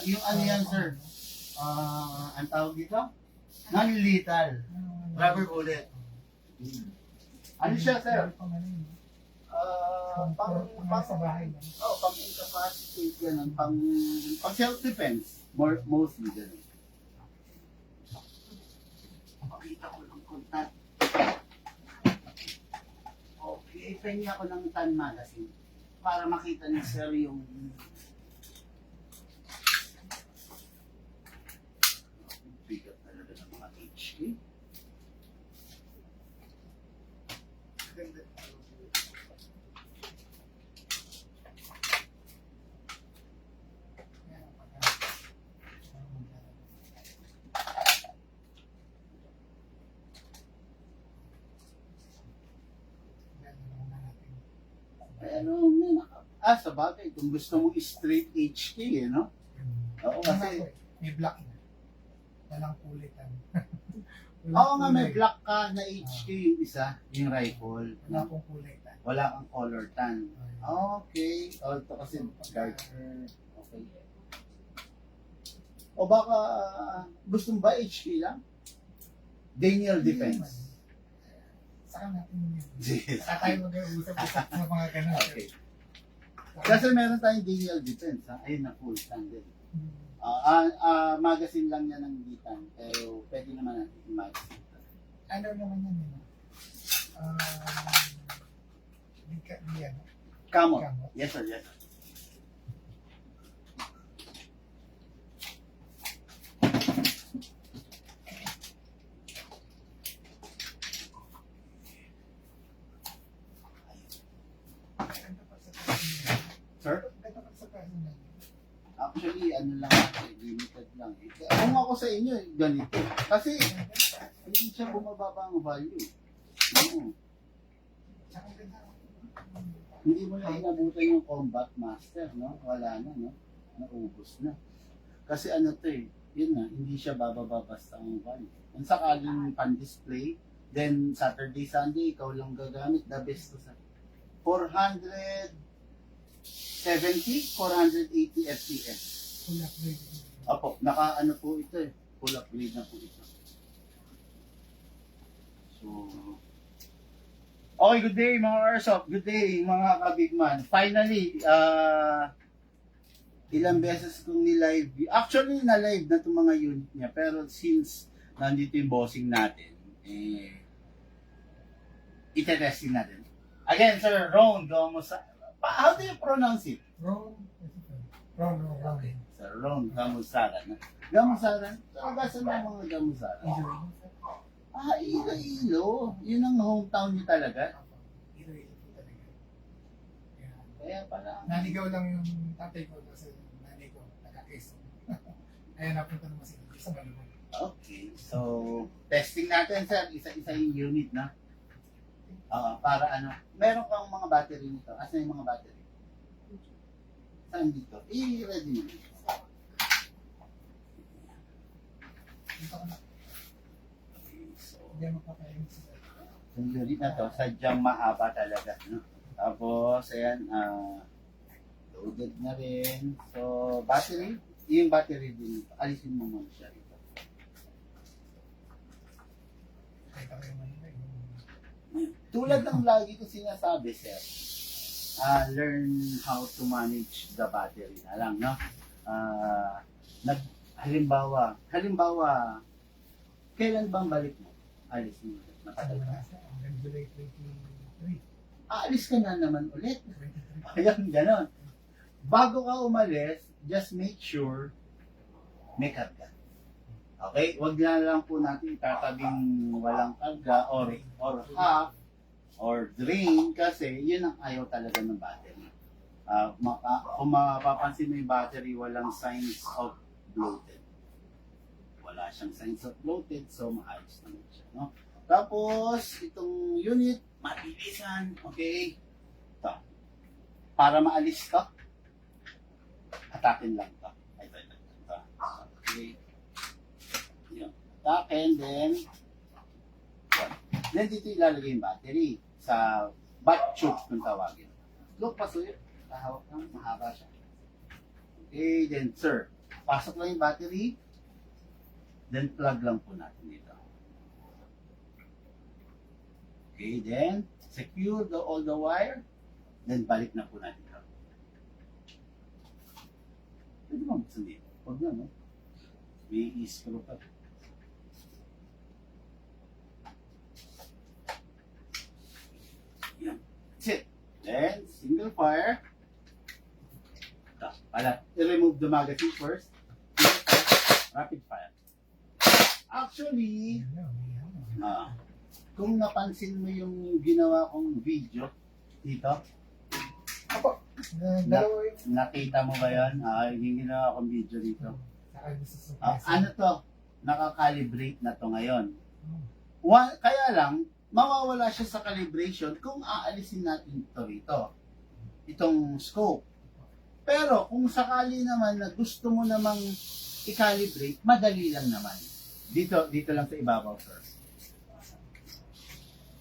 Yung ano yan, sir? Ang tawag dito? Non-lethal. Rubber bullet. Ano siya, sir? Sa bahay. Pang incapacitate yan, pang self-defense. Mostly ganun. Pakita ko ng contact. Okay, pengi ako ng tan magazine para makita ni sir yung bigat talaga ng mga HK. Sa bagay, kung gusto mo straight HK, no? Oo, kasi... May black na. Walang kulitan. Oo nga, may black ka na HK yung isa, yung rifle. Wala akong kulitan. Wala kang color tan. Okay. Ito kasi darker. Okay. O baka gusto mo ba HK lang? Daniel Defense. Saka natin yun. Saka tayo mag-uusap-usap sa mga ganun. Okay. Kasi meron tayong Daniel Defense, ha? Ayun na, full stand din. Magazine lang niya ng gitan, pero pwede naman natin yung magazine. Ano naman yan, yun? Yan. Kamot. Yes, sir, yes, sir. Sir? Actually, ano lang, limited lang. Kung ako sa inyo, ganito. Kasi, hindi siya bumababa ang value. Oo. Hindi mo na inabutan yung Combat Master, no? Wala na, no? Naubos na. Kasi ano to eh, yun na, hindi siya bababa basta ang value. Kung sakaling pan-display, then Saturday, Sunday, ikaw lang gagamit, the best to sa 470, 480 FPS. Full upgrade. Opo, naka-ano po ito eh. Full upgrade na po ito. So, okay, good day mga Airsoft. Good day mga kabigman. Finally, ilang beses kong ni-live. Actually, na-live na itong mga unit niya. Pero since nandito yung bossing natin, ite-testing natin. Again, Sir Ron, how do you pronounce it? Ron. Okay. Sir Ron Gamusara. Gamusara? Tagasan ng mga Gamusara? Iloilo. Yun ang hometown niyo talaga? Iloilo po talaga. Kaya pala. Naligaw lang yung tatay ko kasi nanay ko, taga-Quezon. Kaya napunta naman sila sa Balubon. Okay. So, testing natin, sir. Isa-isa yung unit na. Para ano. Meron kang mga battery nito. Asan yung mga battery? Saan dito? I-ready mo. Hindi mapakain sila. Yung unit na to, sadyang mahaba talaga. No? Tapos, ayan, loaded na rin. So, battery, yung battery din ito. Alisin mo muna siya ito. Tulad ng lagi ko sinasabi, sir, learn how to manage the battery na lang, no? Halimbawa, kailan bang balik mo? Alis mo. Matagal ka. July 23. Aalis ka na naman ulit. Ayan, ganon. Bago ka umalis, just make sure may karga. Okay? Wag na lang po natin tatabing walang karga or half or drain kasi yun ang ayaw talaga ng battery. Kung mapapansin mo yung battery, walang signs of bloated. Wala siyang signs of bloated, so maayos naman siya. No? Tapos, itong unit, mabilisan. Okay? Ito. Para maalis ka, atakin lang ito. Ito. Okay. Yun. Atakin, then dito ilalagay yung battery sa bat tube kung tawagin. Look, pasuyo. Kahawak lang, mahaba siya. Okay, then sir, pasok lang yung battery. Then plug lang po natin dito. Okay, then secure all the wire. Then balik na po natin ito. Pwede ba buksan dito? Huwag na, no? May i-screw pa. Yan. That's it. Then, single fire. Ito, i-remove the magazine first. Rapid fire. Actually, kung napansin mo yung ginawa kong video dito, Apo, dalawa yung nakita mo ba yan? Yung ginawa kong video dito. saka yung sa surprise. Ano to? Nakakalibrate na to ngayon. Kaya lang, mawawala siya sa calibration kung aalisin natin ito rito. Itong scope. Pero kung sakali naman na gusto mo namang i-calibrate, madali lang naman. Dito lang sa ibabaw, sir.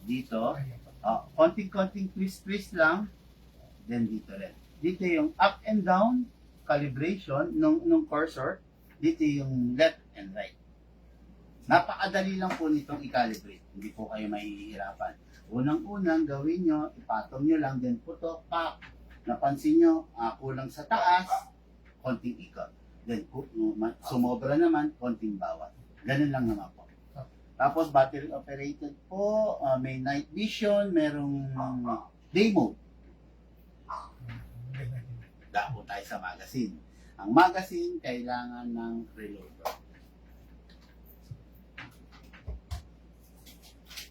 Dito, konting-konting twist lang, then dito rin. Dito yung up and down calibration nung cursor, dito yung left and right. Napakadali lang po nitong i-calibrate. Hindi po kayo mahihirapan. Unang-unang gawin nyo, ipatong nyo lang, then puto, pak. Napansin nyo, kulang sa taas, konting ikot. Then sumobra naman, konting bawat. Ganun lang naman po. Tapos battery operated po, may night vision, merong day mode. Dapo tayo sa magazine. Ang magazine, kailangan ng reloader.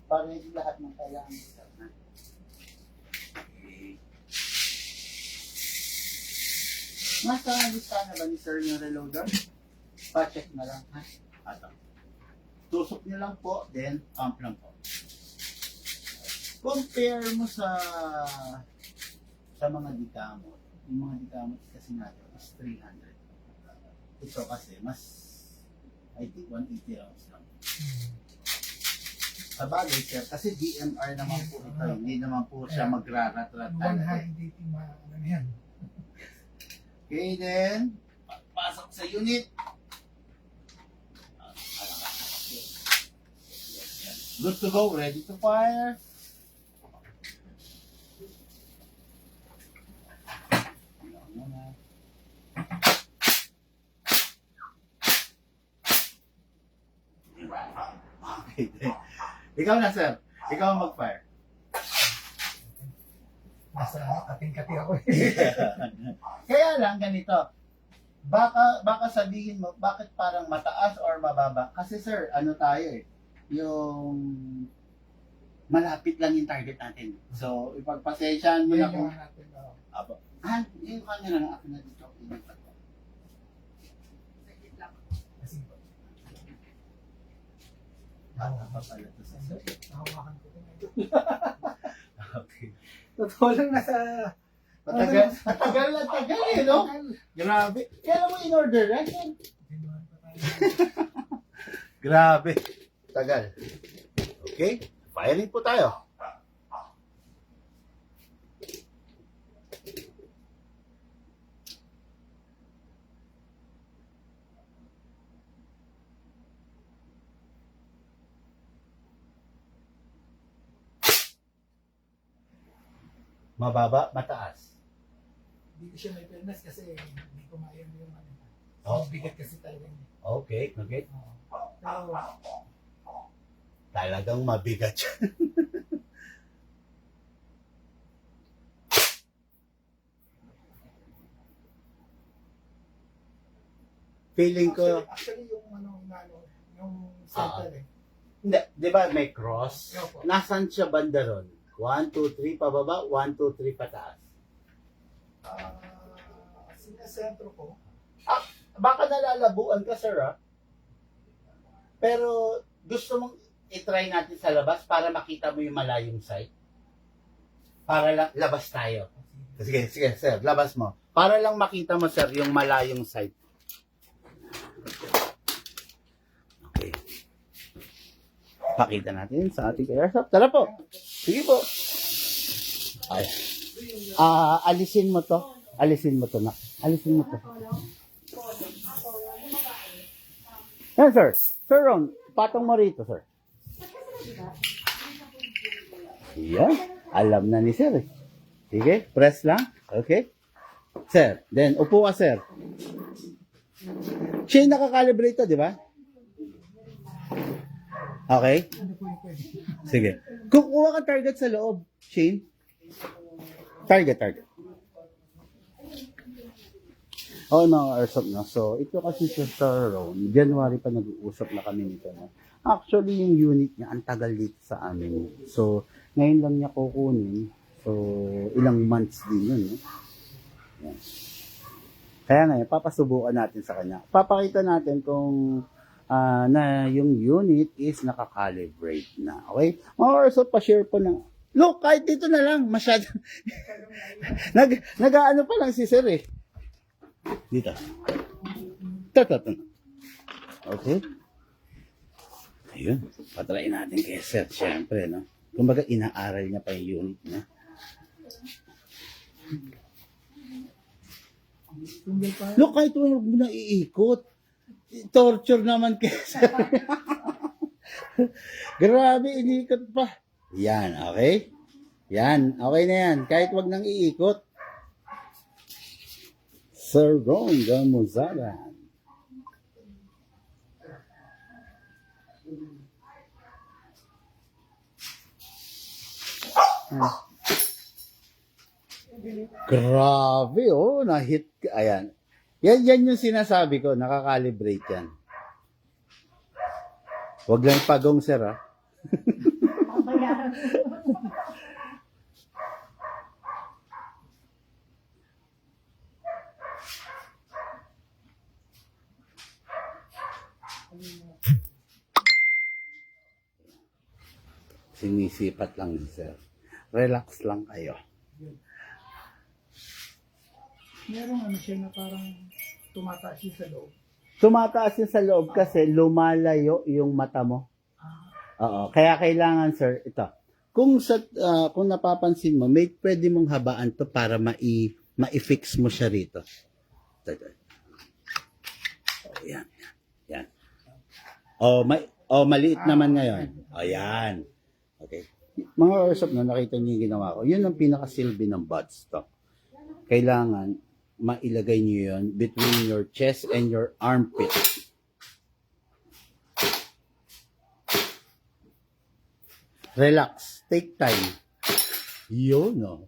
Para lahat ng kailangan. Okay. Nasa lista na ba ni sir yung reloader? Pa-check na lang. Ha? Ato. Tusok nyo lang po, then pump lang po. Compare mo sa mga dikamot. Yung mga dikamot kasi natin is 300. Ito kasi mas, I think 180 rounds lang. Sa bagay sir, kasi DMR naman po ito. Hindi naman po siya magrarat-rat. One high dating ano yan. Okay, then, pasok sa unit. Good to go, ready to fire. Okay, then. Ikaw na, sir. Ikaw ang mag-fire. Nasa kating-kati ako Kaya lang ganito. Baka sabihin mo, bakit parang mataas or mababa? Kasi sir, ano tayo eh, yung malapit lang yung target natin. So, ipagpasensyahan mo na kung... natin. Apo. Yung camera ng akin na dito. Ilipat ko. Kasi Bata pa pala to sa sir. nahawakan ko din. Okay. Totoo lang nasa... Tagal eh, no? Grabe. Kaya mo in-order, right? Grabe. Tagal. Okay? Firing po tayo. Mababa, mataas. Hindi ko siya may fairness kasi hindi ko mayan yung ano. Oh. Bigat kasi talaga niya. Okay. Pero, Talagang mabigat siya. Feeling ko, actually yung yung center eh. hindi, di ba may cross? Opo. Nasaan siya banda ron? 1, 2, 3 pababa, 1, 2, 3 pataas. Sinasentro ko. Baka nalalabuan ka, sir, ha? Pero gusto mong i-try natin sa labas para makita mo yung malayong side? Para lang, labas tayo. Sige, sir, labas mo. Para lang makita mo, sir, yung malayong side. Okay. Pakita natin sa ating airsoft. Tara po. Sige po. Ay. Alisin mo to. Alisin mo to na. Alisin mo to. Yan, sir. Sir Ron, patong mo rito, sir. Yan. Alam na ni sir eh. Sige, press lang. Okay. Sir, then upo ka, sir. Siya yung nakakalibrate to, di ba? Okay. Ano po yung pwede? Sige. Kukuha ka target sa loob, Shane. Target. Okay mga airsoft na. So, ito kasi si Sir Ron. January pa nag-uusap na kami nito. No? Actually, yung unit niya, ang tagal dito sa amin. So, ngayon lang niya kukunin. So, ilang months din yun. No? Yan. Kaya ngayon, papasubukan natin sa kanya. Papakita natin kung na yung unit is nakakalibrate na. Okay? Mga airsoft, pa-share po na. Look, kahit dito na lang, masyado. Nag-ano pa lang si Sir eh. Dito. Ito. Okay. Ayun. Patry natin kay Sir. Siyempre, no? Kumbaga, inaaral niya pa yung unit niya. Look, kahit huwag mo na iikot. Torture naman kay Sir. Grabe, inikot pa. Yan, okay? Yan, okay na yan. Kahit wag nang iikot. Sir Ron Gamuzada. Grabe, oh, na-hit. Ayan. Yan yung sinasabi ko, nakakalibrate yan. Wag lang pagong, sir, ha? Sinisipat lang, sir. Relax lang kayo. Merong ano siya na parang tumataas siya sa loob. Tumataas yun sa loob kasi lumalayo yung mata mo. Oo. Kaya kailangan, sir, ito. Kung napapansin mo, may pwede mong habaan to para ma-fix mo siya rito. Ito. Oh, yan. Yan. Maliit naman ngayon. O, yan. Okay. Mga airsoft na nakita niyo yung ginawa ko, yun ang pinakasilbi ng buttstock. Kailangan mailagay niyo yun between your chest and your armpit. Relax. Take time. Yun, no?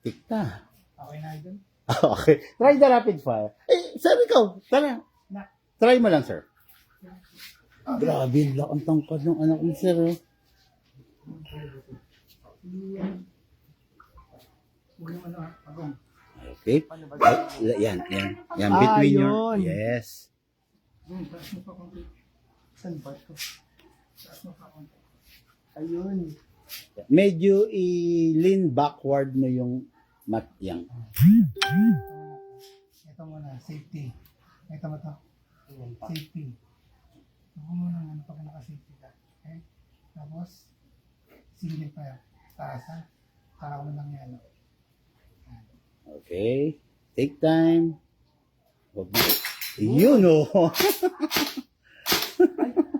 Tikta. Okay na idol? Okay. Try the rapid fire. Eh, sir, ikaw. Tara. Try mo lang, sir. Grabe, ang tangkad ng anak ni sir. Oh. Okay. Yan. Yan, between your... Yes. Taas mo pa konti. Saan ba ito? Taas mo pa konti. Ayun. Medyo i-lean backward mo yung mat yang. Ito muna, safety. Ito mo ito. Safety. Ito muna, ano pag naka-safety ka. Okay? Tapos, single pa yan. Taas ha. Saka mo lang yan. Okay. Take time. Yun, oh.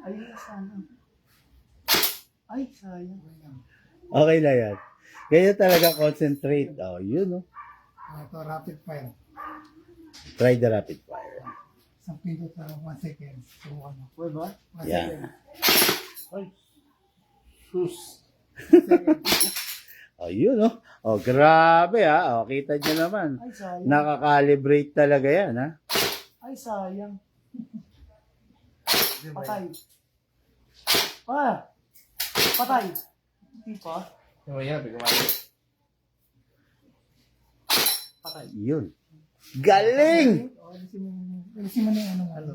Ayun na sana. Ay, sayang. Okay na yan. Kaya talaga concentrate. Oh, yun, oh. Ito, rapid fire. Try the rapid fire. Isang pindot na 1 second. Subukan mo. Uy ba? 1 Yeah. second. Ay. Sus. 1 second. Oh, yun, oh. Oh, grabe, ha. Oh, kita nyo naman. Ay, sayang. Nakakalibrate talaga yan, ha. Ay, sayang. Patay. Ah! Patay. Hindi pa. Patay. Yun. Galing! O, alisin mo na yung ano.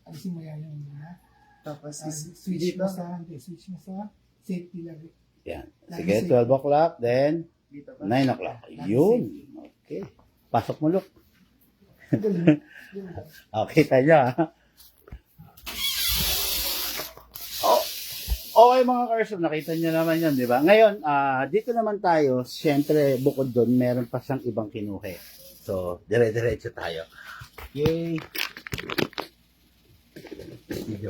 Alisin mo yan yung ha? Tapos, Switch mo sa, safety lang. Yan. Sige, 12 o'clock, then dito pa. 9 o'clock. Yun. Okay. Pasok mo, look. Okay, tayo ha. Oh, okay mga Carson, nakita nyo naman yun, di ba? Ngayon, dito naman tayo, syempre, bukod doon, meron pa siyang ibang kinuha. So, dire-diretso tayo. Yay! Video.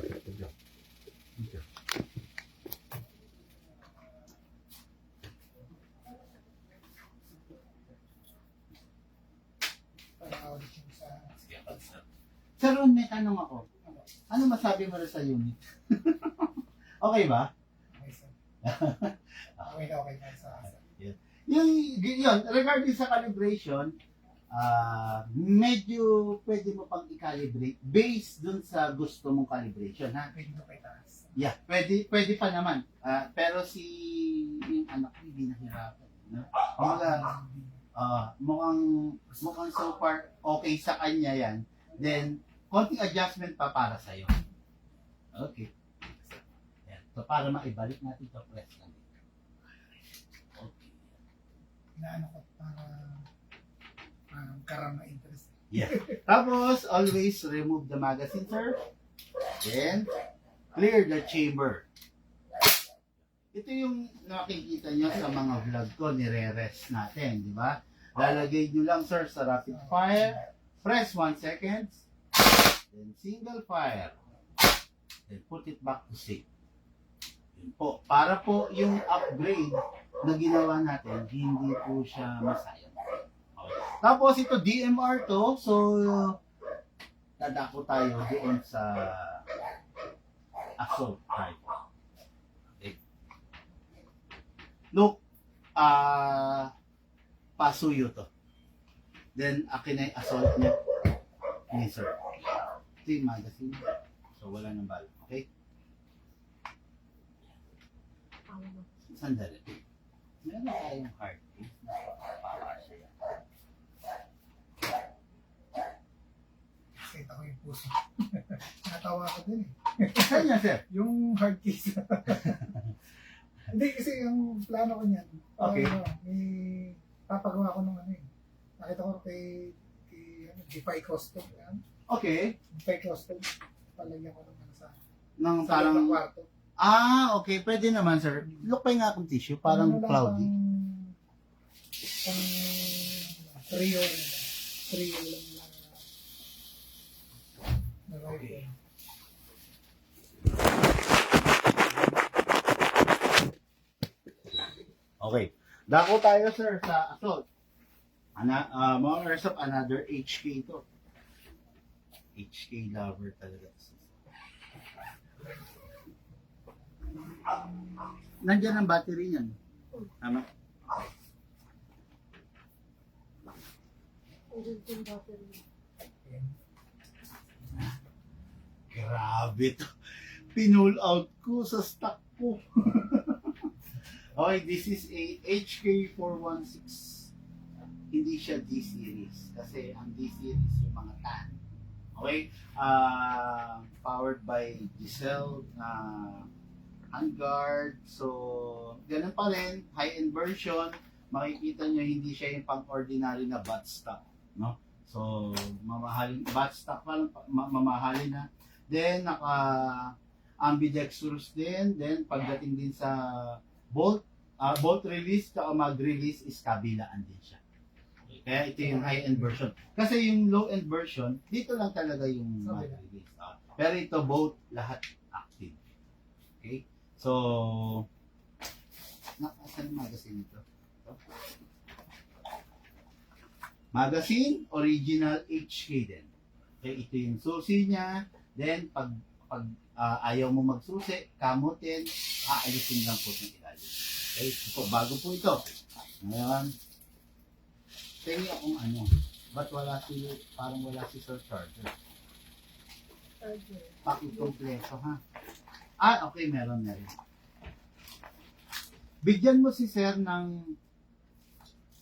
Pag-audit yung sa... Sir Ron, may tanong ako. Ano masabi mo rin sa unit? Okay ba? Okay, sir. Okay na sa asa. Yun, regarding sa calibration, medyo pwede mo pang i-calibrate based dun sa gusto mong calibration, ha? Pwede mo pa itaas. Yeah, pwede pa naman. Pero si yung anak ko hindi nahirapan. No? Mukhang so far okay sa kanya yan. Then, konting adjustment pa para sa'yo. Okay. Yan. So, para maibalik natin ito, press lang. Okay. Inaano ko para karam na interest. Yeah. Tapos, always remove the magazine, sir. Then, clear the chamber. Ito yung nakikita nyo sa mga vlog ko, nire-rest natin, di ba? Lalagay nyo lang, sir, sa rapid fire. Press 1 second. Then, single fire. Then, put it back to safe. Yun po. Para po yung upgrade na ginawa natin, hindi po siya masayang. Okay. Tapos, ito DMR to. So, dadako tayo doon sa assault type. Okay. Look, pasuyo to. Then, akin na yung assault niya. Ni sir. Ito yung magazine. So, wala nang bala. Okay? Sandali. Meron tayong hard case na para siya. Kita ko yung puso. Natawa ko din eh. Saan yan, sir? Yung hard case. Hindi kasi yung plano ko niyan. Okay. May papagawa ko ng ano eh. Nakita ko kay Defy Custom. Okay. Defy Custom. Palagyan ko ng ano sa Nang sa parang... kwarto. Okay. Pwede naman, sir. Look pa nga akong tissue. Parang Ano lang, cloudy. Pang trio lang na Okay. Okay. Dako tayo, sir, sa assault. Mga airsoft, another HK to. HK lover talaga. Nandiyan ang battery niyan. Tama? Grabe to. Pinull out ko sa stock ko. Okay, this is a HK416. Hindi siya D-series. Kasi ang D-series yung mga tan. Okay? Powered by Giselle handguard. So, ganun pa rin. High-end version. Makikita nyo, hindi siya yung pang-ordinary na buttstock. No? So, mamahalin. Buttstock pa lang, mamahalin na. Then, ambidextrous din. Then, pagdating din sa bolt release, tsaka mag-release is kabilaan din siya. Kaya ito yung high-end version. Kasi yung low-end version, dito lang talaga yung mag-release. Pero ito, both, lahat active. Okay? So, saan magazine ito? Magazine, original HK din. Okay, ito yung susi niya. Then, pag ayaw mo magsusi, kamutin, aalisin lang po yung ilalim. Okay, so, bago po ito. Ngayon, tingin akong ano, ba't parang wala si Sir Charger? Pakikompleto, ha? Okay, meron na rin. Bigyan mo si Sir ng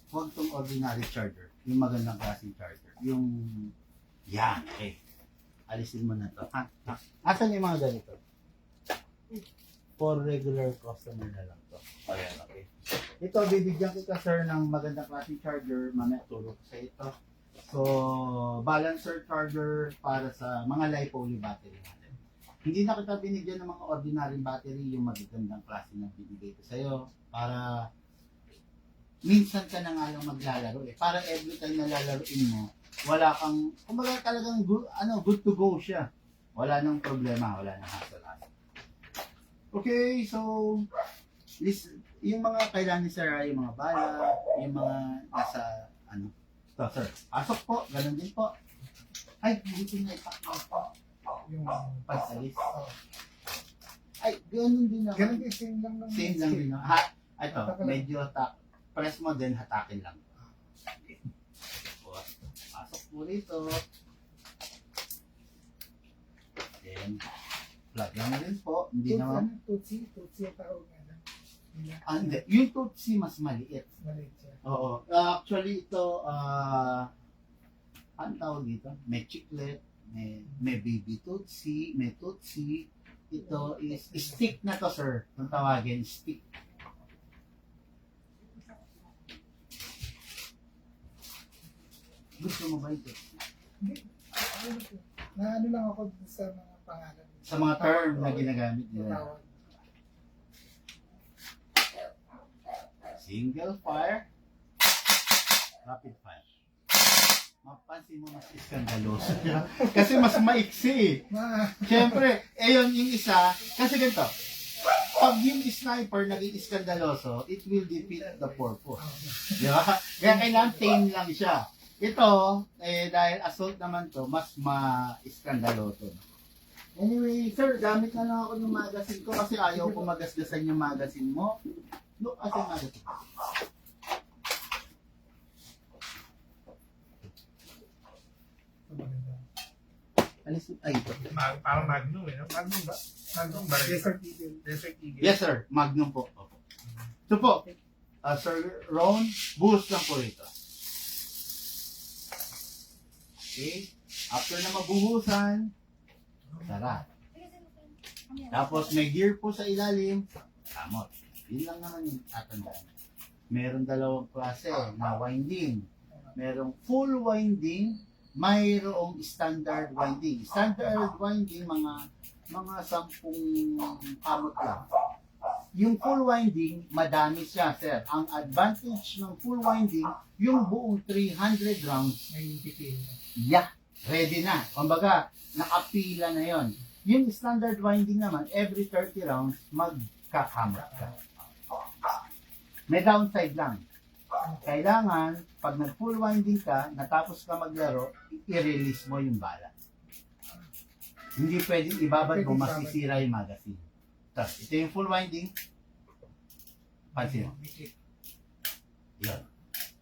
huwag tong ordinary charger. Yung magandang klaseng charger. Yung, yan, okay. Alisin mo na to. Asan yung mga ganito? For regular customer na lang to. Ayan, okay. Ito, bibigyan kita, sir, ng magandang klaseng charger. Mamaya turo ko sa ito. So, balancer charger para sa mga LiPo battery natin. Hindi na kita binigyan ng mga ordinary battery, yung magagandang klase na binigay ko sa'yo para minsan ka na nga lang maglalaro eh. Para every time na lalaroin mo, wala kang, kumbaga talagang good to go siya. Wala nang problema, wala nang hassle-hassle. Okay, so, yung mga kailangan ni Sir, yung mga bala, yung mga nasa, ito sir, pasok po, ganun din po. Ay, hindi na ipak po. Yung Pagsalis. oh, Ay, ganun din naman. ganun din, same lang naman. Same lang din. No? Ito, medyo press mo din, hatakin lang. Pasok po rito. Then, plug lang rin po. Hindi naman. Tutsi ang tawag nga lang. Hindi. Yung Tutsi mas maliit. Maliit siya. Oo. Actually, ito, ano tawag dito? May chiclet, may baby Tutsi, may Tutsi. Ito is stick na to, sir. Kung tawagin, stick. Gusto mo ba ito? Hindi. Ano lang ako sa mga pangalan. Sa mga term na ginagamit nila. Tawag. Single fire, rapid fire. Mapansin mo mas iskandaloso siya. Kasi mas maiksi. Siyempre, yun yung isa. Kasi ganito, pag yung sniper naging iskandaloso, it will defeat the purpose. Di ba? Kaya kailangan tame lang siya. Ito, dahil assault naman to, mas ma-iskandaloso. Anyway, sir, gamit na lang ako ng magazine ko kasi ayaw ko magasgasan yung magazine mo. Look at yung magazine. Alis mo. Ay, ito. Parang Magnum eh. Magnum ba? Magnum ba rin? Desert Eagle. Desert Eagle. Yes, sir. Magnum po. Opo. Ito po. Sir Ron, buhos lang po rito. Okay. After na mabuhusan, sarap. Tapos may gear po sa ilalim, kamot. Yun lang naman yung tatandaan. Meron dalawang klase na winding. Merong full winding, mayroong standard winding. Standard winding, mga 10 kamot lang. Yung full winding, madami siya, sir. Ang advantage ng full winding, yung buong 300 rounds, May pitin. ready na. Kumbaga, nakapila na yon. Yung standard winding naman, every 30 rounds, magkakamot ka. May downside lang. Kailangan, pag nag-full winding ka, natapos ka maglaro, i-release mo yung bala. Hindi pwedeng ibabad mo, masisira yung magazine. Tapos, ito yung full winding. Pansin mo. Yun.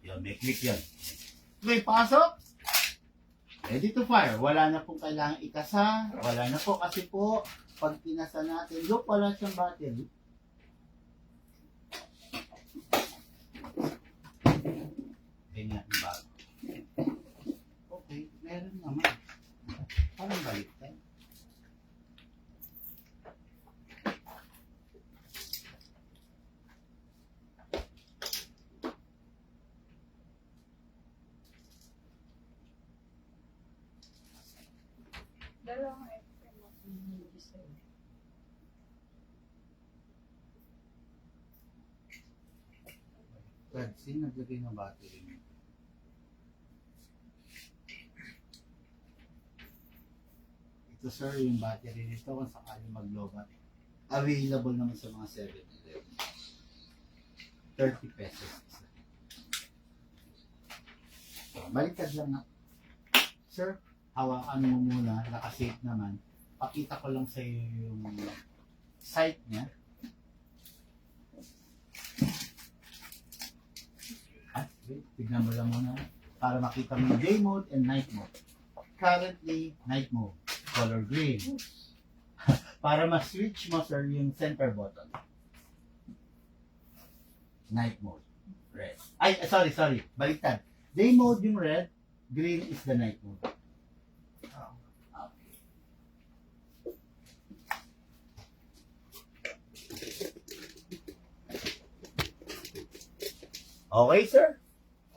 Yun, may click yun. Okay, pasok. Ready to fire. Wala na pong kailangan ikasa. Wala na po kasi po, pag pinasa natin, look, wala siyang battery. Ganyan yung bago. Okay, meron naman. Parang balik tayo. Dalawang FM at hindi sa'yo. Brad, sino naglagay ng battery mo? Ito sir, yung battery nito kung sakali mag-lobat. Available naman sa mga 7-Eleven. 30 pesos isa. Baliktad lang na. Sir, hawakan mo muna, nakasafe naman. Pakita ko lang sa iyo yung site niya. Wait, tignan mo lang muna para makita mo yung day mode and night mode. Currently, night mode. Color green. Para ma-switch mo, sir, yung center button. Night mode. Red. Ay, sorry. Baliktad. Day mode yung red, green is the night mode. Okay, sir.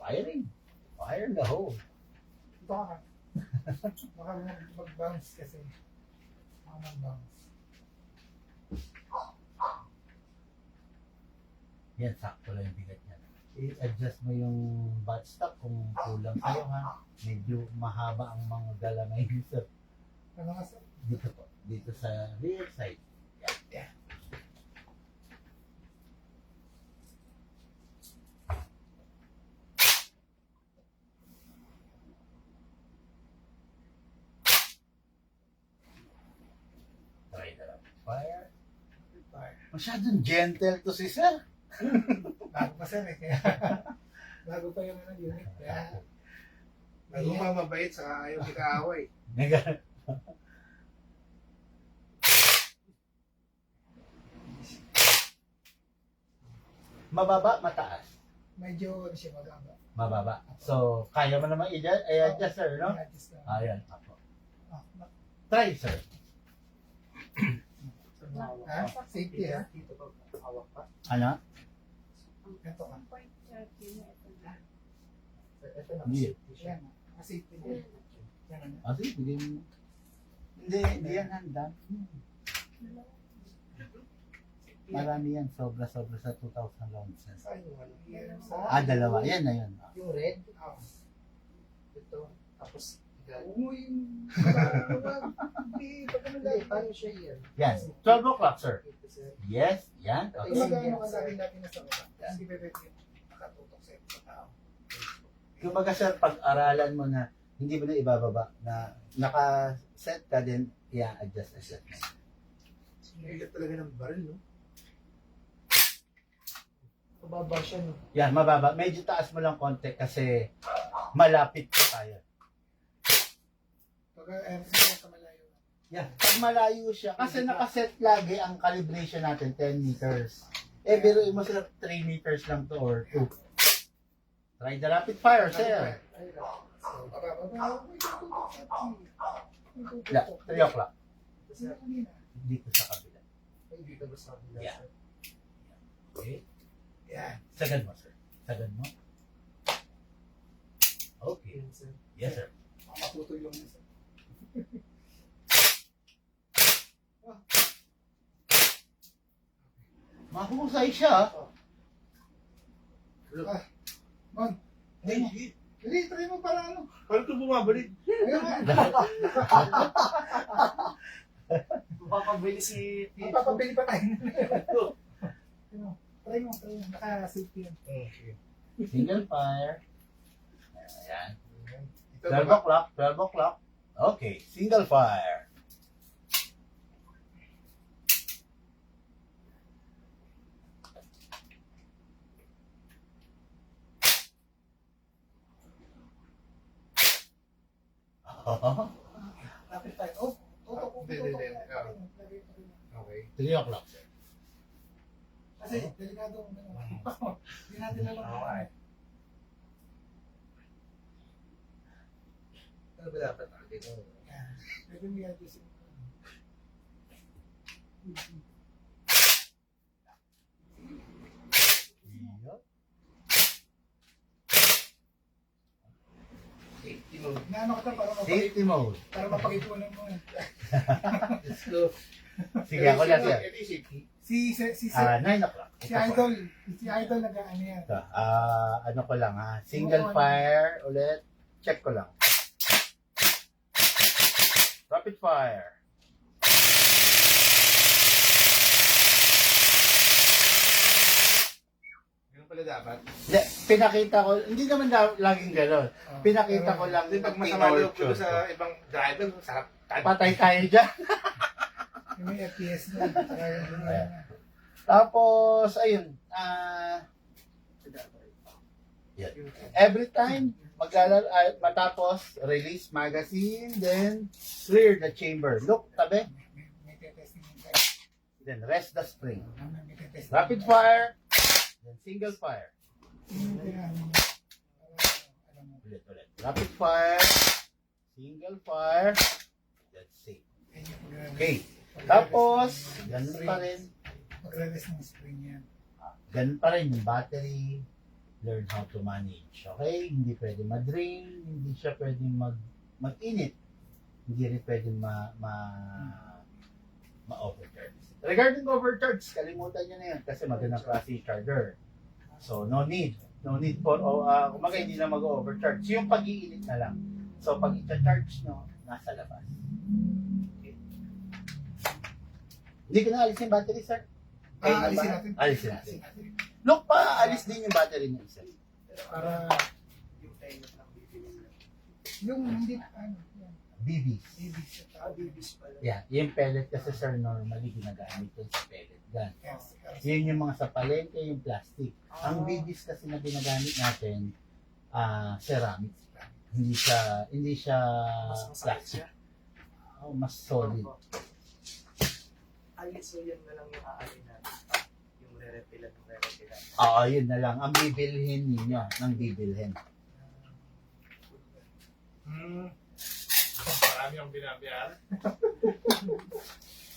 Firing. Fire in the hole. Ito ka. Baka mag-bounce kasi. Baka mag-bounce. Yan, sakto lang yung bigat niya. I-adjust mo yung buttstock kung kulang sa'yo ha. Medyo mahaba ang mga gala ngayon sir. Ano nga sir? Dito po. Dito sa rear side. Yan. Yan. Try na lang. Fire. Masyadong gentle to si sir. Bago pa sir eh. Kaya, bago pa yung unit. Kaya, Bago pa mabait sa ayaw kita-away. Nega. Mababa, mataas. medyo ano siya maganda. Mababa. So, kaya mo naman i-adjust sir, no? I-adjust lang. Ayan, ako. Ah, Try sir. ha? Safety ha? Ano? Ito ka. 1.30 na ito na. Hindi. Yan. Safety din. Yan ano. Ah, sige, bigay mo. Hindi yan handa. Marami yan, sobra-sobra sa 2,000 rounds. Yan. Dalawa. Yan na yun. Yung red, Ah. ito, tapos, Uy. Hindi. Pag ano lang. paano siya yan? Yan. 12 o'clock, sir. Ito, sir. Yes, yan. Kung Okay. magkano ka sabi natin na sa utak, hindi pa pwede nakatutok sa tao. Kumbaga, sir, pag-aralan mo na hindi mo na ibababa, na naka-set ka din, i-adjust. Bigat talaga ng baril, no? Mababa siya, no? Yan, mababa. Medyo taas mo lang konti kasi malapit pa tayo. Pag airsoft ka malayo. Yan. Pag malayo siya, kasi nakaset lagi ang calibration natin, 10 meters. Eh, biruin mo sila 3 meters lang to or 2. Try the rapid fire, sir. So, bababa. Uy, tututok sa atin. Yeah, 3 o'clock. Sino kanina? Dito sa kabila. Ay, dito ba sa kabila, Yeah. sir? Okay. Yan. Sagad mo, sir. Sagad mo. Okay. Yun, sir. Yes, sir. Makaputol yung isa. Mahusay siya. Ah, Mon. Hindi. Hindi, try mo para ano. Paano ito bumabalik? Ayun nga. Makakabili si Magpapabili pa tayo. Try mo. Naka-safety yan. Single fire. Ayan. Ito 12 ba? o'clock. 12 o'clock. Okay. Single fire. Oh, Rapid fire. Oh, tutok. Hindi. Okay. 3 o'clock, sir. Kasi, delikado. Hindi natin alam. Okay. Ano ba dapat natin? Yan. Pwede mo i-adjust yun. Yup. Safety mode. Naano ka para Safety mode. mapakipunan mo. Let's go. Sige, ako na, sir. Ito yung safety. Si 9 o'clock. si Idol. Si Idol nag-ano yan. Ito, ano ko lang ha. Single fire ulit. Check ko lang. Rapid fire. Ganun pala dapat. Hindi, pinakita ko, hindi naman laging gano'n. Pinakita ko lang Hindi pag yung masama loob ko orchard sa ibang driver, sarap. Patay tayo dyan. Yung may FPS na. Saka yung Ayan. Tapos, ayun. Yan. Every time, matapos, release magazine, then clear the chamber. Look, tabi. may testing yung guys. Then rest the spring. May testing. Rapid fire, then single fire. Yung alam mo. Ulit. Rapid fire, single fire, that's it. Ayun yung pag- Okay. Tapos, ganun pa rin. Magre-rest ng spring yan. Ganun pa rin yung battery. learn how to manage. Okay? Hindi pwede ma-drain, hindi siya pwedeng mag-init. Hindi rin pwedeng ma-overcharge. Regarding overcharge, kalimutan nyo na yun kasi magandang klase yung charger. So, no need. No need for, kumaga hindi na mag-overcharge. Yung pag-iinit na lang. So, pag i-charge nyo, nasa labas. Okay. Hindi ko na alis yung battery, sir. Alisin natin. Alisin natin. Look pa, alis din yung battery ng isa. Para Yung tayo ng bibis. yung hindi, ano, yan. BBs. Ibig siya. Bibis pala. Yeah, yung pellet kasi sir, normally ginagamit yun sa pellet gun. Yes, yes. Yun yung mga sa palengke, yung plastic. Ang BBs kasi na ginagamit natin, ceramics. Hindi siya Mas masakit plastic. siya. Oh, mas solid. Ay, so yan na lang yung aalin natin. Yung re-refilan. Oo, yun na lang. Ang bibilhin ninyo, ng bibilhin. Marami ang binabiyaran.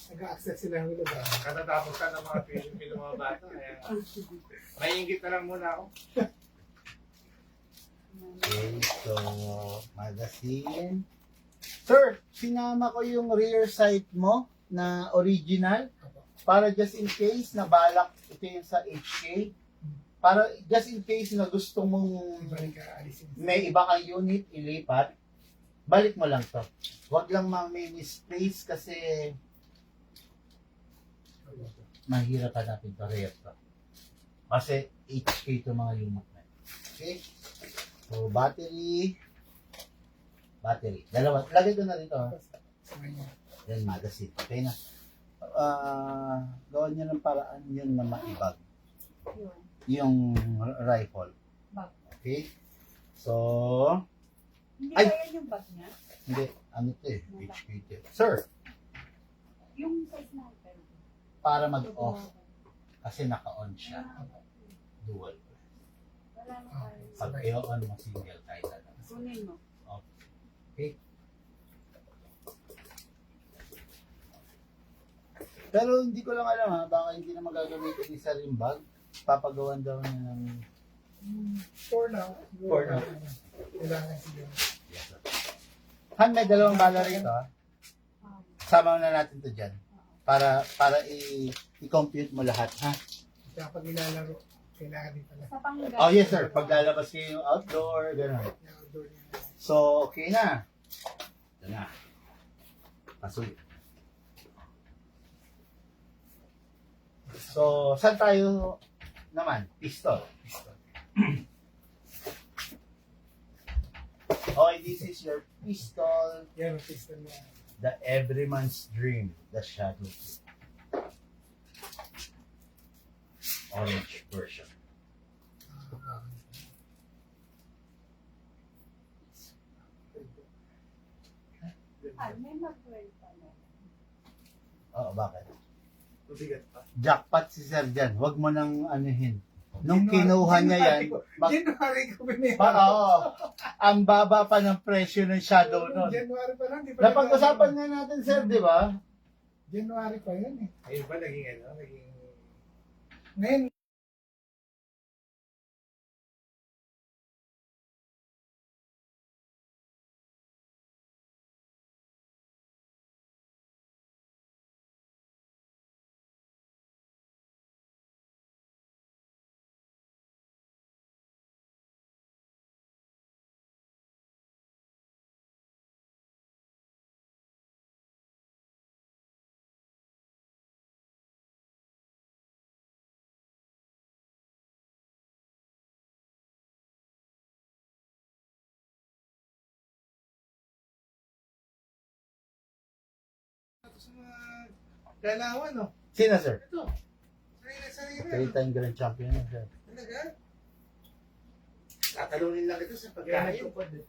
Nag-access sila ng lugar. Katatapos ka ng mga Pilipino mga bata. Kaya naiingit na lang muna ako. Okay, so, magazine. Sir, sinama ko yung rear sight mo na original para just in case na balak ito yung sa HK. Para just in case na gusto mong Ibalik ka, alisin. may iba kang unit ilipat, balik mo lang to. Huwag lang may misplace kasi mahirap hanapin to, rare to. Kasi HK to mga unit na. Okay? So, battery. Dalawa. Lagay ko na dito. Ha? Sabay niya. Then, magazine. Okay na. Gawan niyo ng paraan yun na maibag. Yun. Yung rifle. Bag. Okay? So, Hindi Ay! ba yan yung bag niya? hindi. Ano to eh? HK to. Sir, Yung sa sniper. para mag-off. Kasi naka-on siya. Dual. Wala na tayo. Pag i-on mo, single kahit ano. Kunin mo. Okay? Pero hindi ko lang alam ha, baka hindi na magagamitin ni sa ring bag. Papagawan daw niya ng... For now. For now. Kailangan siguro. Yes, sir. Han, may dalawang bala rito ha. Sama na natin to dyan. Para i-compute mo lahat ha. Kaya pag ilalaro, kailangan din pala. Sa panggas. Oh yes sir, pag lalabas kayo yung outdoor, gano'n. Yung outdoor niya. So, okay na. Ito na. Pasoy. So, saan tayo naman? Pistol. Okay, this is your pistol. Yan ang pistol niya. The Everyman's Dream. The Shadow. Orange version. Ah, may mag-12 pala. Oo, bakit? Mabigat pa. Jackpot si Sir Jan. Huwag mo nang anuhin. Nung January- kinuha niya yan, January ko binili. oo, ang baba pa ng presyo ng Shadow nun. January pa lang. Di pa Napag-usapan nga natin, Sir, di ba? January pa yun eh. Ayun ba naging ano? Naging... Ngayon, Sa mga galawan, no? Sino, Sir? Ito. Sarili-sarili. Three-time grand champion na, Sir. Talaga? Tatalunin lang ito sa kaya pagkain. nagtupad eh.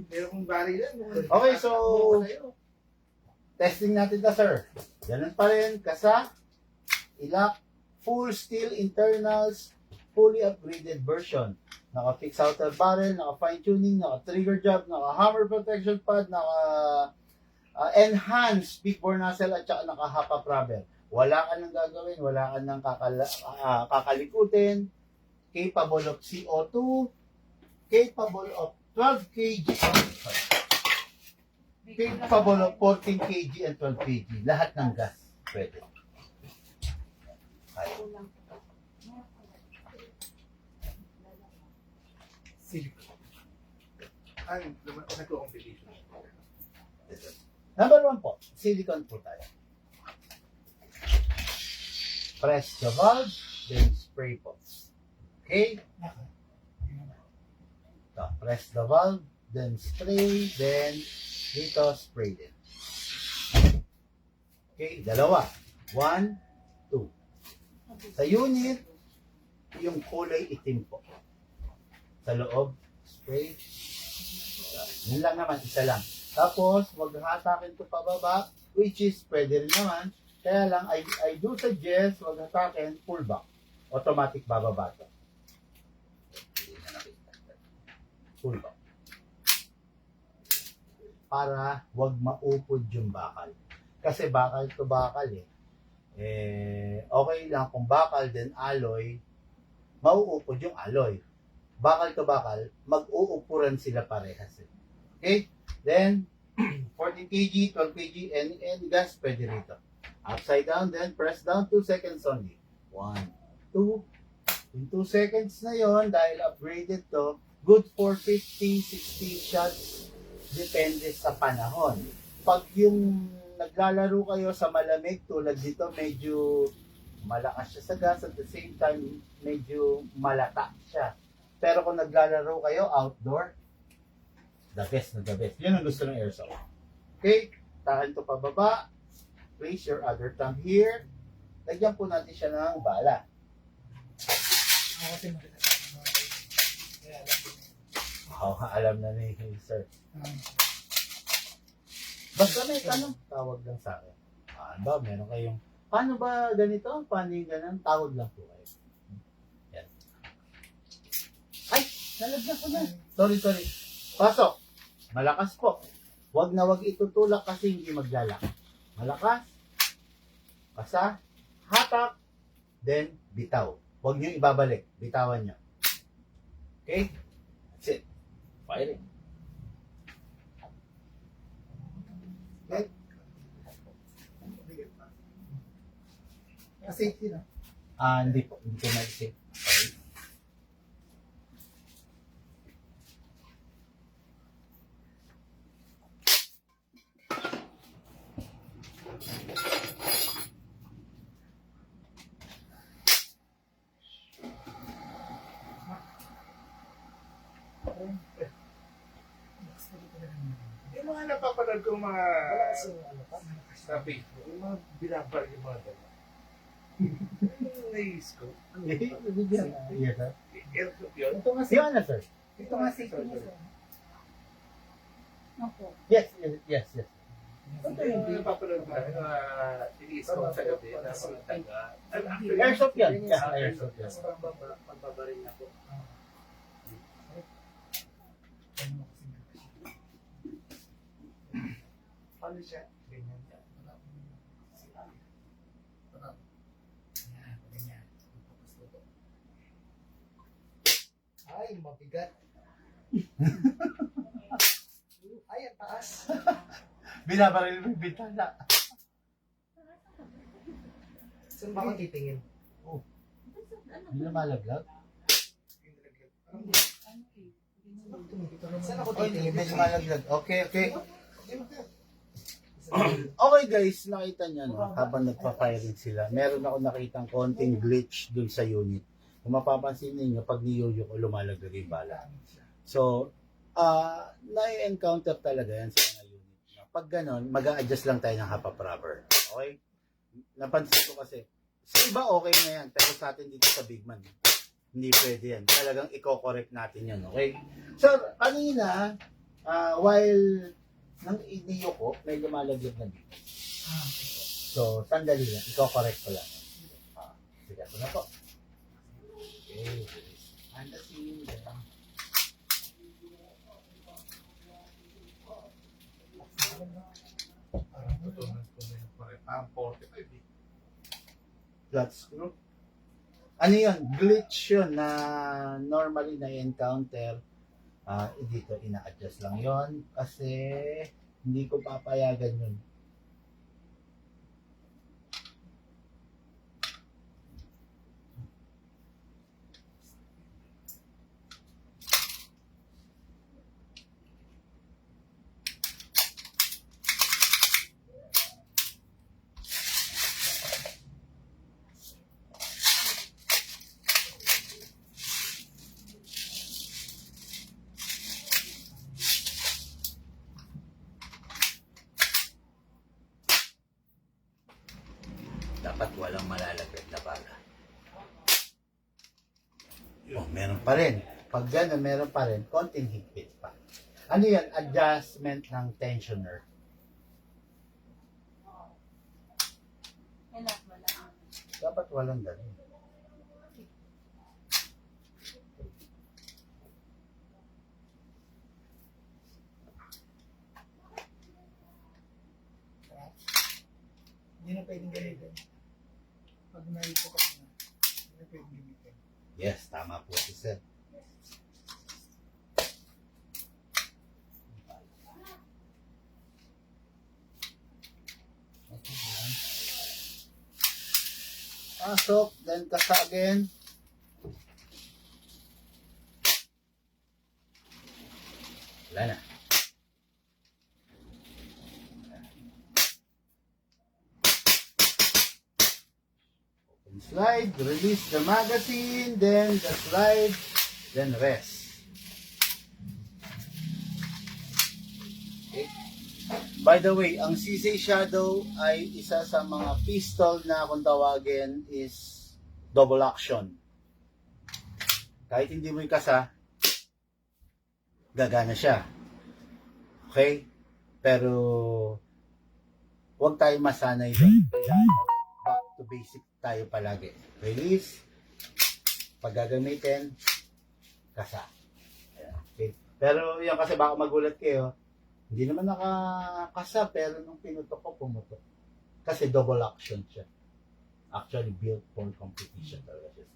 Meron kong barilan. Okay, so- Testing natin to, Sir. Ganun pa rin, kasa, ilak, full steel internals, fully upgraded version. Naka-fix outer barrel, naka-fine tuning, naka-trigger job, naka-hammer protection pad, naka-enhanced big bore nozzle at saka naka-hop-up rubber. Wala ka nang gagawin, wala ka nang kakalikutin. capable of CO2, capable of 12 kg, capable of 14 kg and 12 kg. Lahat ng gas pwede. Kaya. Silicone. Ay, nagko-competition. Number 1 po, silicone po tayo. Press the valve, then spray po. Okay? So, press the valve, then spray, then dito spray din. Okay, dalawa. 1, 2. Sa unit, yung kulay itim po. Sa loob, spray. Yun lang naman, isa lang. Tapos, wag hatakin to pababa, which is pwede rin naman. Kaya lang, I do suggest, wag hatakin, pull back. Automatic bababa to. Pull back. Para wag maupod yung bakal. Kasi bakal to bakal eh. Okay lang kung bakal then alloy, mauupod yung alloy. Bakal to bakal, mag-uupuran sila parehas eh. Okay? Then, 14 kg, 12 kg, any gas, pwede rito. Upside down, then press down 2 seconds only. 1, 2. In 2 seconds na yon dahil upgraded to, good for 50, 60 shots. Depende sa panahon. Pag yung naglalaro kayo sa malamig, tulad dito, medyo malakas siya sa gas, at the same time, medyo malata siya. Pero kung naglalaro kayo outdoor, the best na the best. Yun ang gusto ng airsoft. Okay? Tahan to pababa. Place your other thumb here. Lagyan po natin siya ng bala. Ako kasi makita sa mga kaya Alam na ni sir. Basta may tanong, tawag lang sa akin. Ba, meron kayong, paano ba ganito? Paano yung ganun? Tawag lang po kayo. Yan. Ay, nalagyan ko na. Sorry. Pasok. Malakas po. Wag na wag itutulak kasi hindi maglalak. Malakas. Basa. Hatak. Then, bitaw. Wag nyo ibabalik. Bitawan nyo. Okay? That's it. Firing. Okay? safety na. Hindi po. Hindi ko mag-save. Okay. Yung mga napapanood kong mga sa Facebook, yung mga binabar yung mga gano'n. Yung na-scope. Yes, sir. Airsoft yun. Ito nga Yung ano, sir? Ito nga safety na sir. Opo. Yes. Ito yung napapanood ko na na-scope sa gabi na mga taga. Airsoft yan. Yeah, airsoft yan. Pagbabaril na po. Ano siya? Ganyan. Ay, mabigat. Ay, ang taas. Binabaril mo yung bintana. Saan ba kang titingin? Hindi na malaglag. Saan ako Oy, titingin? medyo malaglag. Okay. Okay guys, nakita niyo no, habang nagpa-firing sila, meron ako nakitang konting glitch dun sa unit. Kung mapapansin niyo pag niyuyo ko, lumalaglag yung bala. So, na-encounter talaga yan sa mga unit. Pag ganon, mag-a-adjust lang tayo ng half rubber. Okay? Napansin ko kasi, sa iba okay na yan, pero sa atin dito sa Big Man, hindi pwede yan. Talagang i-correct natin yan, okay? So, kanina, while nang iniyo ko, may lumalaglag na dito. So, sandali lang. I-correct ko lang. Sige, ito na po. Okay. And the scene then. Parang tutunan ko na yung pare. Parang 45 eh. Flat screw. ano yun, glitch yun na normally na-encounter. Dito, ina-adjust lang yon kasi hindi ko papayagan yun. Dapat walang malalaglag na bala. Oh, meron pa rin. Pag gano'n, meron pa rin. Konting higpit pa. Ano yan? Adjustment ng tensioner. Kailan wala. Dapat walang gano'n. Hindi na pwedeng gamitin. Pag naipukas na, hindi na pwedeng gamitin. Yes, tama po si Sir. Pasok, then kasa again. Wala na. Open slide, release the magazine, then the slide, then rest. Okay. By the way, ang CC Shadow ay isa sa mga pistol na kung tawagin is double action. Kahit hindi mo ikasa, gagana siya. Okay? Pero huwag tayo masanay doon. Back to basic tayo palagi. Release. Pag gagamitin, kasa. Ayan. Okay? Pero yun kasi baka magulat kayo. Hindi naman nakakasa pero nung pinutok ko, pumutok. Kasi double action siya. Actually built for competition talaga siya.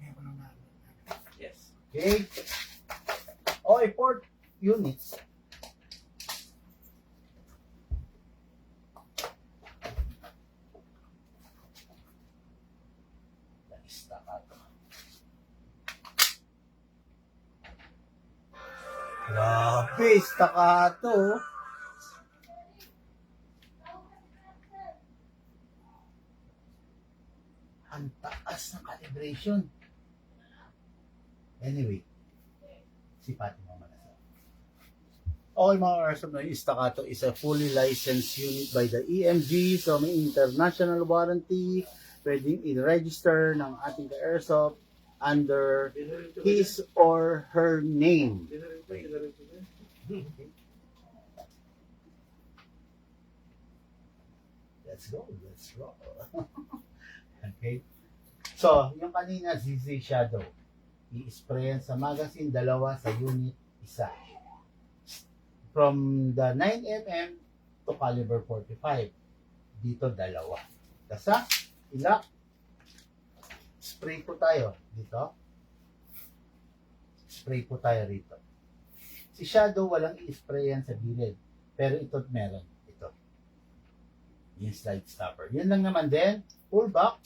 Ngayon ko lang na. Yes. Okay. Okay, 4 units. Staccato. Grabe, staccato. Ang taas ng calibration. Anyway, sipatin mo muna. Okay mga Airsoft, yung Staccato is a fully licensed unit by the EMG, so may international warranty, pwedeng i-register ng ating Airsoft under his or her name. Let's go, let's roll. Okay. So, yung kanina ZZ Shadow, i-spray sa magazine, dalawa sa unit, isa. From the 9mm to caliber 45. Dito, dalawa. Kasa, ilak, spray po tayo dito. Spray po tayo rito. Si Shadow, walang i-spray yan sa gilid. Pero ito meron. Ito. Yung slide stopper. Yun lang naman din. Pull back.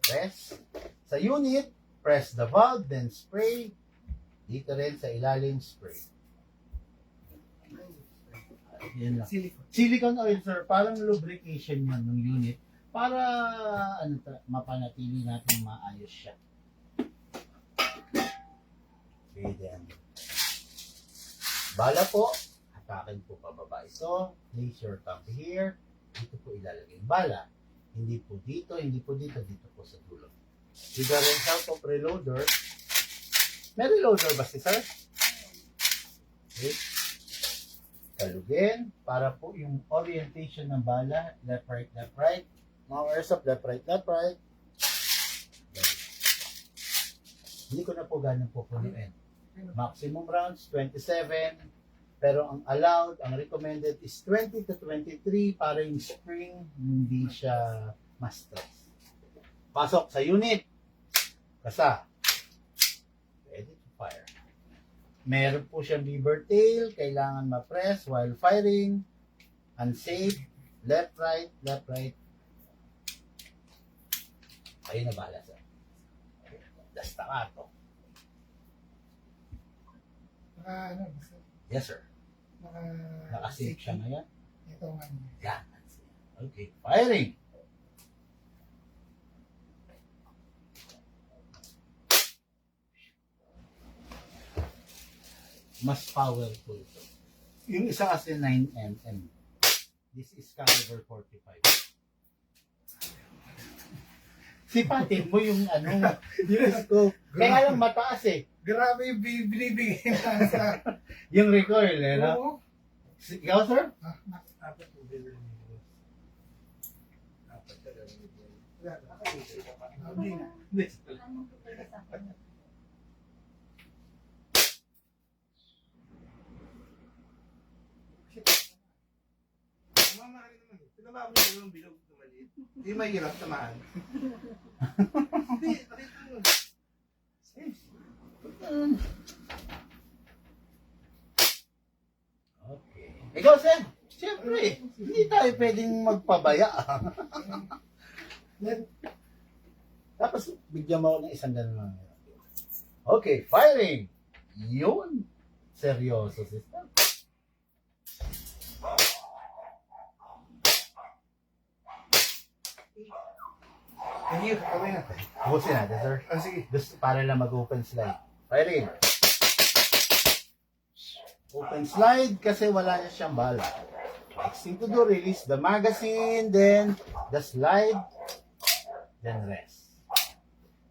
Press. Sa unit, press the valve, then spray. Dito rin sa ilalim, spray. Yan lang. Silicone. Silicone oil, sir, parang lubrication yan ng unit para mapanatili natin maayos siya. Okay, then. Bala po, hatakin po pababa ito. Place your thumb here. Dito po ilalagay yung bala. Hindi po dito, dito po sa dulo. With the result of reloader, may reloader ba si sir? Okay. Kalugin para po yung orientation ng bala, left, right, left, right. Mga Airsoft, left, right, left, right. Hindi ko na po ganun po punuin. Maximum rounds, 27. Pero ang allowed, ang recommended is 20 to 23 para yung spring hindi siya ma-stress. Pasok sa unit. Kasa. Ready to fire. Meron po siyang beaver tail. Kailangan ma-press while firing. Unsafe. Left, right, left, right. Ayun na bahala sir. Basta ka to. Ano, basta, Yes sir. Naka-save siya ngayon. Ito ang ano. Yan. Okay. Firing. Mas powerful ito. Yung isa kasi 9mm. This is caliber 45. Sipatin mo yung ano, yung scope. Kaya lang mataas eh. Grabe yung binibigay na sa... Yung recoil eh, no? Oo. Ikaw sir? Apat po din yung video. Apat ka lang yung video. Wala, nakakita ka pa. Hindi na. Anong tutulong sa akin? Tumama ka rin naman eh. Pinamama mo yung bilog na maliit. Hindi mahirap tamaan. Hindi, nakita mo. Okay. Ikaw sir? Siyempre, hindi tayo pwedeng magpabaya. Tapos, bigyan mo ako ng isang ganun lang. Okay, firing! Yun! Seryoso, sister. Hindi, kawin na. Busin natin, sir. Ah, sige. Gusto, para lang mag-open slide. Firing! Open slide kasi wala na siyang bala. Next thing to do, release the magazine, then the slide, then rest.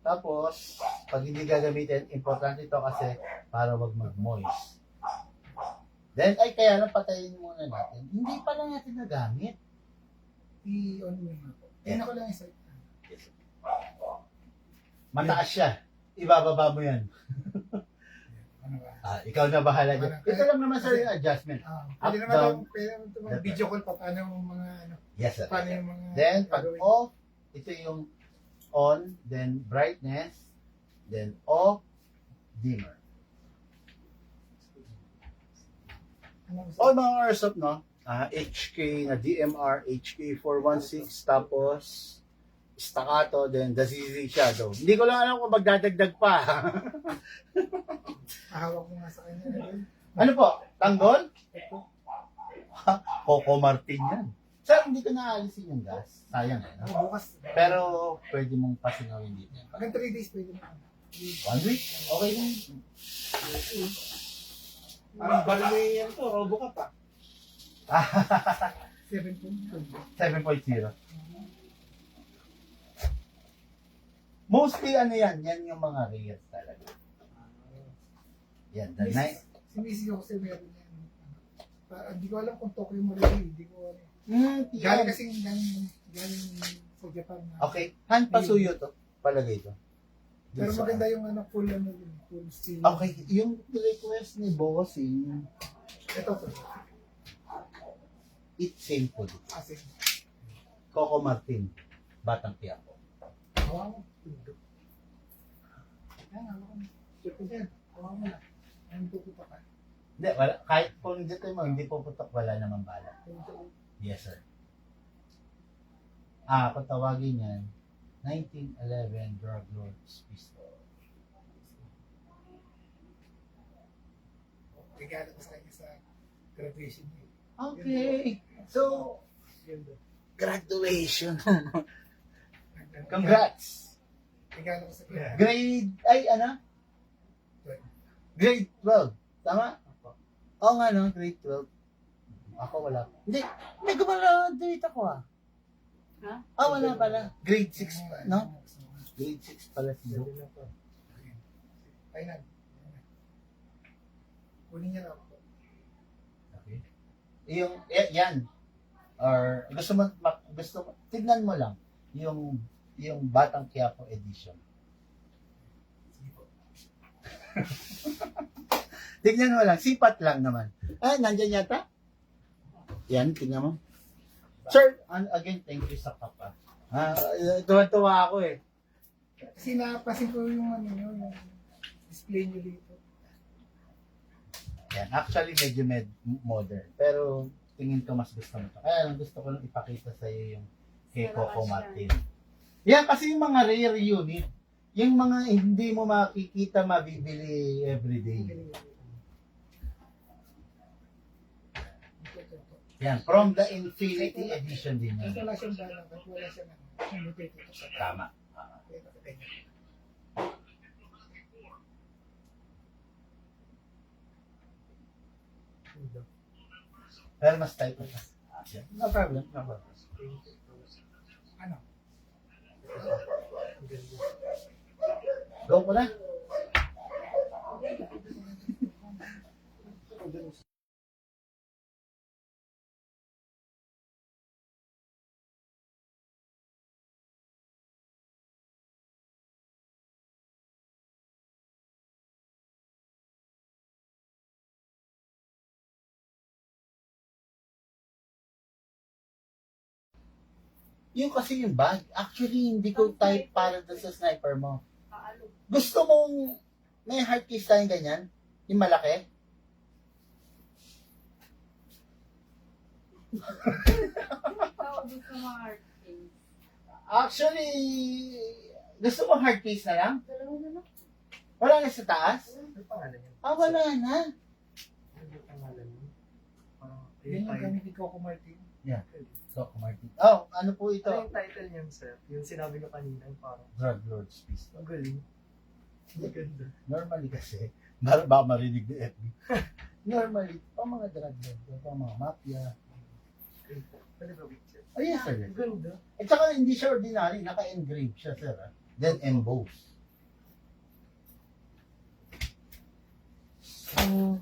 Tapos, pag hindi gagamitin, importante ito kasi para wag mag-moist. Then, ay kaya lang patayin muna natin. Hindi pa lang natin nagamit. I-on mo na po. Tingnan ko lang isa. Mataas siya. Ibababa mo yan. Ano ba? Ikaw na bahala dyan. Ito lang naman sir yung adjustment. Pwede Up, naman down. pwede naman ito mga video call pa. Paano yung mga ano? Yes sir. Paano yung mga... Then, pag gagawin? off, ito yung on, then brightness, then off, dimmer. Ano gusto? All mga airsoft, no? HK na DMR, HK416, tapos staccato, then the ZZ Shadow. Hindi ko lang alam kung magdadagdag pa. Ahawak mo nga sa kanya. Ano po? Tanggol? Ito. Coco Martin yan. Sir, hindi ko naalisin yung gas. Sayang eh. No? Bukas. Pero pwede mong pasingawin dito. Hanggang 3 days pwede na. 1 week? Okay lang. Parang bali mo yan to, robo ka pa. 7.2. 7.0. Mostly ano yan? Yan yung mga rare talaga. Yan, the night. Sinisi ko kasi meron yan. Hindi ko alam kung Tokyo mo rin. Hindi ko alam. Galing kasi galing sa Japan. Okay, hand pasuyo to. Palagay to. Pero maganda yung ano, full ano yun. Full steel. Okay, yung request ni Bossing, Ito to. it's same po dito. Kasi. Coco Martin, Batang Quiapo. Hawa mo. Yan, hawa ko. Check ko dyan. Hawa mo na. Anong tutupa ka? Hindi, wala, kahit kung dito mo, hindi puputok, wala naman bala. Yes, sir. Kung tawagin yan, 1911 Drug Lord's Pistol. Regalo ko sa kanya sa graduation niya. Okay. So, Ganda. graduation. Congrats. Regalo ko sa kanya. Grade, ay ano? Grade 12. Tama? Oo nga no, grade 12. Ako wala. Hindi, may gumaladuate ako ah. Ha? Wala pala. Grade 6 pa, no? Grade 6 pala si Joe. Final. Kunin niya lang ako. Okay. Yung, yan. Or, gusto mo, tignan mo lang. Yung Batang Quiapo edition. Sige po. Tignan mo lang, sipat lang naman. Nandyan yata? Yan, tignan mo. Sir, again, thank you sa kapa. Tuwan-tuwa ako eh. Kasi napasin ko yung ano nyo, yung display nyo dito. Yan. Actually, medyo modern. Pero tingin ko mas gusto mo ito. Kaya lang gusto ko lang ipakita sa iyo yung kay Coco Martin. Yan kasi yung mga rare unit. Yung mga hindi mo makikita, mabibili everyday. Yan. From the Infinity Edition din Kasi yan. wala siyang dalang, kasi wala siyang ano. Hindi pwede ito sa Tama. Pero mas type ito. No problem. No problem. Ano? Go ko na. Yung kasi yung bag, actually hindi ko type para doon sa sniper mo. Gusto mong may hard case tayong ganyan? Yung malaki? Tawag doon sa mga art things. Actually, gusto mo hard case na lang? Dalawa na lang. Wala na sa taas? Ano pangalan niya? Ah, wala na. Ano pangalan niya? Parang, Yan yung gamit ni Coco Martin. So, Martin. Oh, ano po ito? Ano yung title niyan, sir? Yung sinabi ko kanina, yung parang, Drug Lord's Pistol. ang galing. Ang ganda. Normally kasi, baka marinig ni FB. Normally, pang mga drug lord, pang mga mafia. Pwede ba picture? Oh, yes, sir. Ang ganda. At saka hindi siya ordinary, naka-engrave siya, sir. ah. Then embossed. So,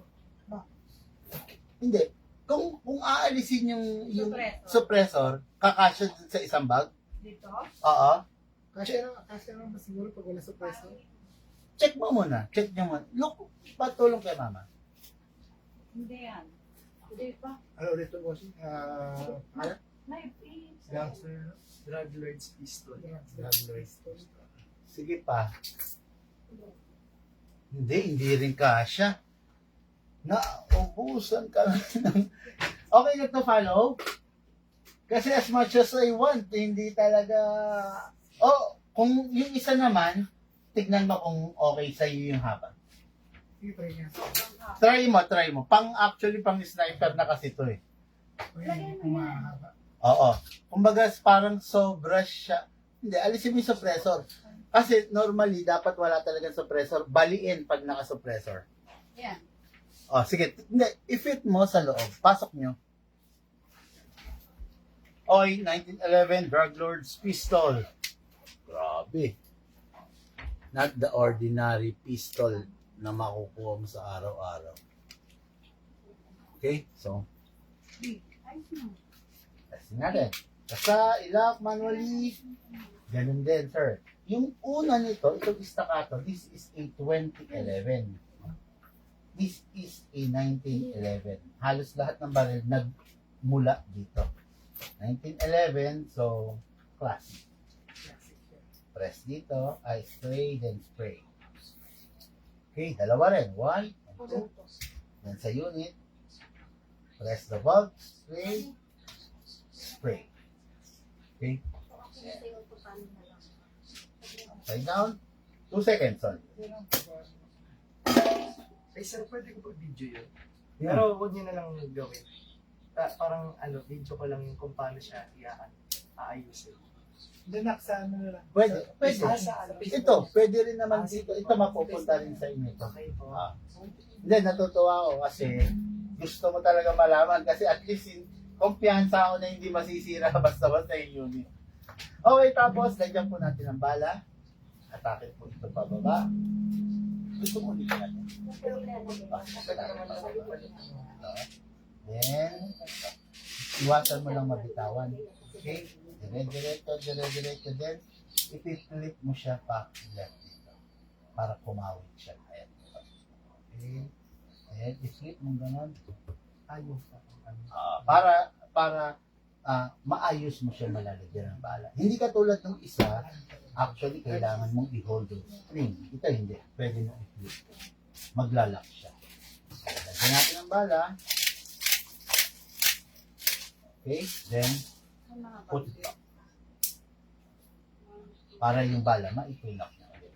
hindi. Kung aalisin yung suppressor, kakasya dun sa isang bag. Dito? Oo. Kasi naman ba siguro pag wala suppressor? Check mo muna. Check nyo muna. Look, patulong kay mama. Hindi yan. Hindi pa. Ano ulit yung bossing? Ano? May piece. Gangster. Drug Lord's Pistol. Sige pa. Hindi rin kasya. Naubusan ka lang ng... Okay na to follow? Kasi as much as I want, hindi talaga... Oh, kung yung isa naman, tignan mo kung okay sa'yo yung haba. Sige, try niya. Try mo. Actually, pang sniper na kasi to eh. Pwede kung mahaba. Oo. Kumbaga, parang sobra siya. Hindi, alisin mo yung suppressor. Kasi normally, dapat wala talagang suppressor. Baliin pag naka-suppressor. Yan. Oh, sige. Hindi, i-fit mo sa loob. Pasok nyo. Oy, 1911 Drug Lord's Pistol. Grabe. Not the ordinary pistol na makukuha mo sa araw-araw. Okay, so, Ayos na. testing natin. Basta ilak manually. Ganun din, sir. Yung una nito, itong staccato, this is a 2011. This is a 1911. Halos lahat ng baril nagmula dito. 1911, so classic. Press dito, I spray, then spray. Okay, dalawa rin. 1 and 2. Then sa unit, press the bulb, spray, spray. Okay, upside down. 2 seconds, sorry. Ay, sir, pwede ko video yun? Yan. Pero huwag niyo na lang gawin. Parang, video ko lang yung kung paano siya aayusin. Dinak sa ano na lang. Pwede, pwede. Sa Ito, pwede rin naman dito. Ito mapupunta rin sa inyo. Ito. Okay po. Hindi, natutuwa ako kasi gusto mo talaga malaman kasi at least kumpiyansa ako na hindi masisira basta-basta yung unit. Okay, tapos lagyan po natin ang bala. Atake po ito pababa. Gusto mo dito natin. Then, iwasan mo lang mabitawan. Okay? Dire-diretso. Then, ipipilip mo siya pa left dito. Para kumawit siya. Ayan. Okay. Ayan, i-flip mo ganun. Ayos. Para maayos mo siya malalagyan ng bala. Hindi katulad ng isa Actually, kailangan mong i-hold yung spring. Ito hindi. Pwede mo i-flip. Maglalak siya. Lagyan natin ang bala. Okay, then put it up. Para yung bala maitulak na ulit.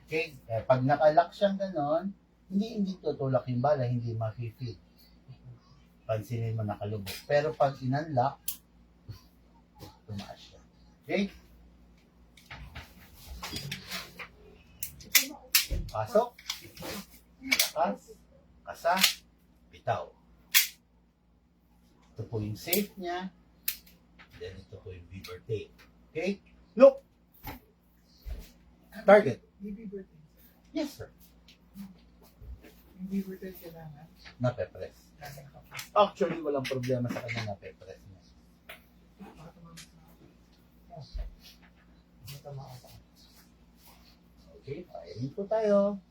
Okay, pag nakalock siyang ganon, hindi tutulak yung bala, hindi ma-fit. Pansinin mo nakalubog. Pero pag in-unlock, tumaas siya. Okay? Pasok. Lakas. Kasa. Bitaw. Ito po yung safe niya. Then ito po yung beaver tape. Okay? Look! Target. Baby birthday. Yes, sir. Yung baby birthday kailangan. Nape-press. Kasi nakapos. Actually, walang problema sa kanya nape-press niya. Baka tumama sa akin. Ito mga Okay, firing po tayo.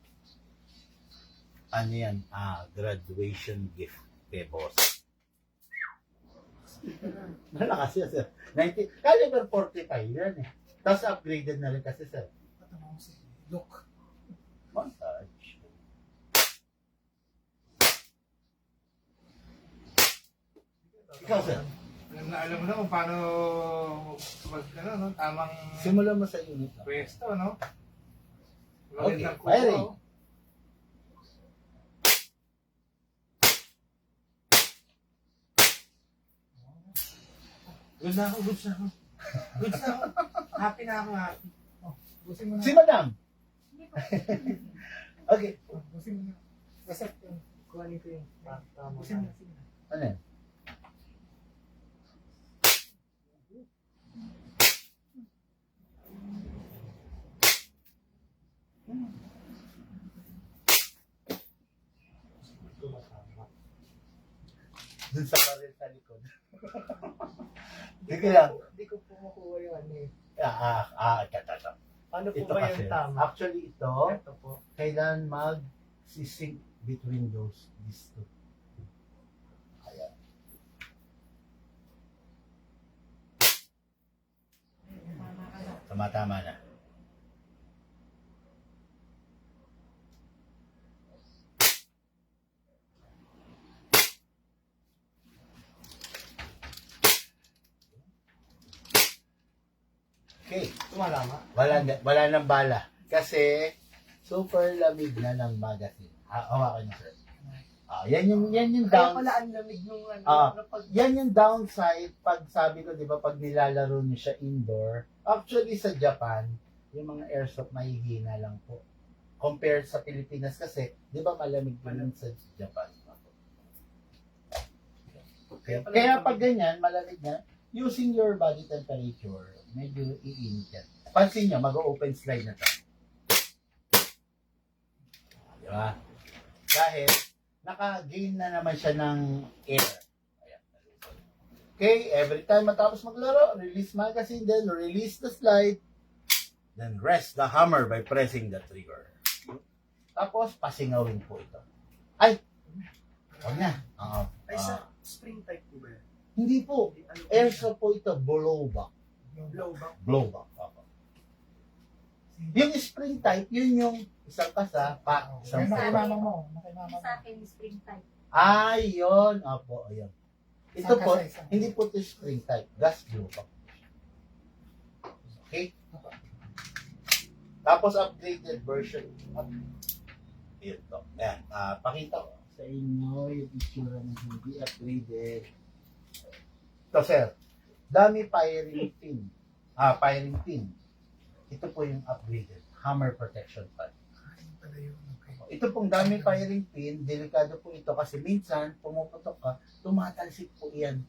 Ano yan? Graduation gift kay boss. Malakas yan, sir. 90, caliber 45 yan eh. Tapos upgraded na rin kasi, sir. Patumama sa inyo. Look. Montage. Ikaw, sir. Alam mo na kung paano no? Tamang Simulan mo sa unit. No? pwesto, no? Okay, Magandang kuha, firing. oh. Good na ako, good na ako. Good na ako. Happy na ako, happy. Busin mo na. Si Madam. Okay. Busin mo na. Basta kuhanin ko yung tama. busin mo na. Sige na. Ano yan? Dun sa baril sa likod. Sige lang. Hindi ko po makuha yung ano eh. Ito. Ano po Ito ba kasi. yung tama? Actually, ito, Ito po. kailan mag-sync between these two. Ayan. Tama-tama na. Okay. Tumalama. Wala nang bala. Kasi, super lamig na ng magazine. Hawakan niyo, sir. Yan yung Kaya down. pala ang lamig nung ano. Ah. Kapag Yan yung downside pag sabi ko, di ba, pag nilalaro niyo siya indoor. Actually, sa Japan, yung mga airsoft mahihina lang po. Compared sa Pilipinas kasi, di ba, malamig din sa Japan. Okay. Kaya pag ganyan, malamig na, using your body temperature, medyo iinit yan. Pansin nyo, mag-open slide na to. Di ba? Dahil, naka-gain na naman siya ng air. Ayan. Okay, every time matapos maglaro, release magazine, then release the slide, then rest the hammer by pressing the trigger. Tapos, pasingawin po ito. Ay! Huwag na. ay sa spring type po ba yan? Hindi po. Ano po Airsoft po ito, blowback. yan? Blowback. Blowback. Opo. Yung spring type, yun yung isang kasa, isang Yung pa. nakimama mo. Nakimama Yung mo. sa akin, spring time. Yun. Opo, ayun. Ito Isang po, kasa, isang. hindi po ito spring type. Gas blowback. Okay? Tapos upgraded version. Ito. Ayan. Pakita ko sa inyo yung itsura ng hindi upgraded. Ito, sir. Dami firing pin. Firing pin. Ito po yung upgraded. Hammer protection pad. Ayun pala yun. Okay. Ito pong dami firing pin. Delikado po ito kasi minsan, pumuputok ka, tumatalsik po yan.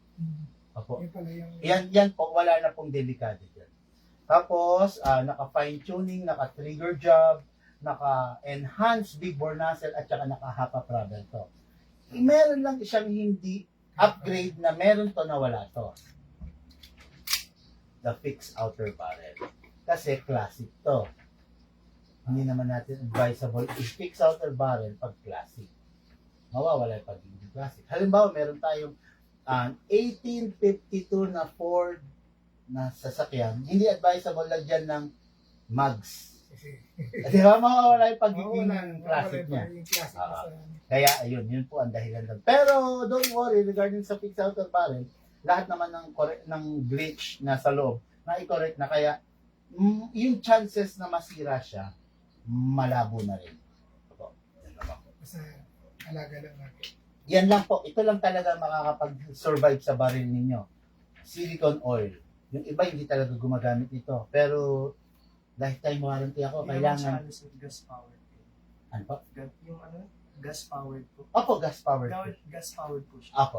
Opo. Yun pala yung... Yan po, wala na pong delikado dyan. Tapos, naka-fine tuning, naka-trigger job, naka-enhance big bore nozzle, at saka naka-hapa travel to. Meron lang siyang hindi upgrade na meron to na wala to. The fixed outer barrel. Kasi classic to. Hindi naman natin advisable i-fix outer barrel pag classic. Mawawala pag hindi classic. Halimbawa, meron tayong 1852 na Ford na sasakyan. Hindi advisable lagyan ng mugs. Kasi, Di ba mawawala yung pagiging mawawala, classic mawawala niya. yung classic Ah. na sa- Kaya ayun, yun po ang dahilan doon. Pero don't worry regarding sa fixed outer barrel, lahat naman ng glitch na sa loob, na i-correct na kaya yung chances na masira siya, malabo na rin. Opo, yan lang po. Basta alaga lang natin. Yan lang po, ito lang talaga makakapag-survive sa barrel ninyo. Silicone oil. Yung iba hindi talaga gumagamit ito. Pero lifetime warranty ako, Hindi naman siya kailangan. ano sa gas powered. Ano po? Yung ano, gas powered po. Opo, gas powered po. Gas powered po siya. Opo.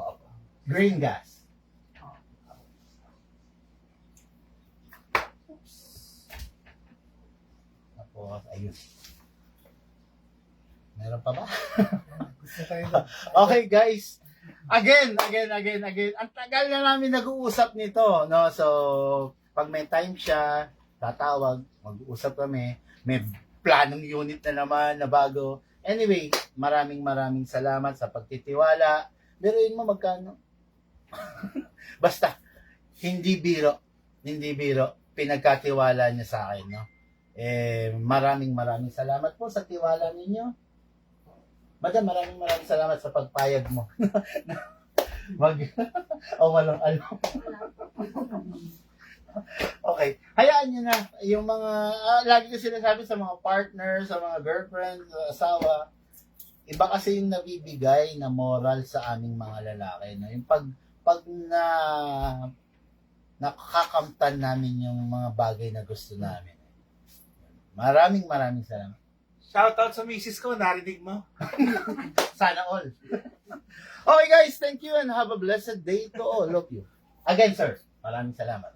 Green gas. Tapos, ayun. Meron pa ba? Gusto tayo doon. Okay, guys. Again. Ang tagal na namin nag-uusap nito, no? So, pag may time siya, tatawag, mag-uusap kami. May planong unit na naman na bago. Anyway, maraming salamat sa pagtitiwala. Biruin mo magkano? Basta, hindi biro. Pinagkatiwala niya sa akin, no? Maraming salamat po sa tiwala ninyo. Madam, maraming salamat sa pagpayag mo. Walang alam. Okay. Hayaan nyo na. Yung mga, lagi ko sinasabi sa mga partner, sa mga girlfriend, sa asawa, iba kasi yung nabibigay na moral sa aming mga lalaki. No? Yung pag nakakamtan namin yung mga bagay na gusto namin. Maraming salamat. Shoutout sa misis ko, narinig mo? Sana all. Okay guys, thank you and have a blessed day to all of you. Again, sir, maraming salamat.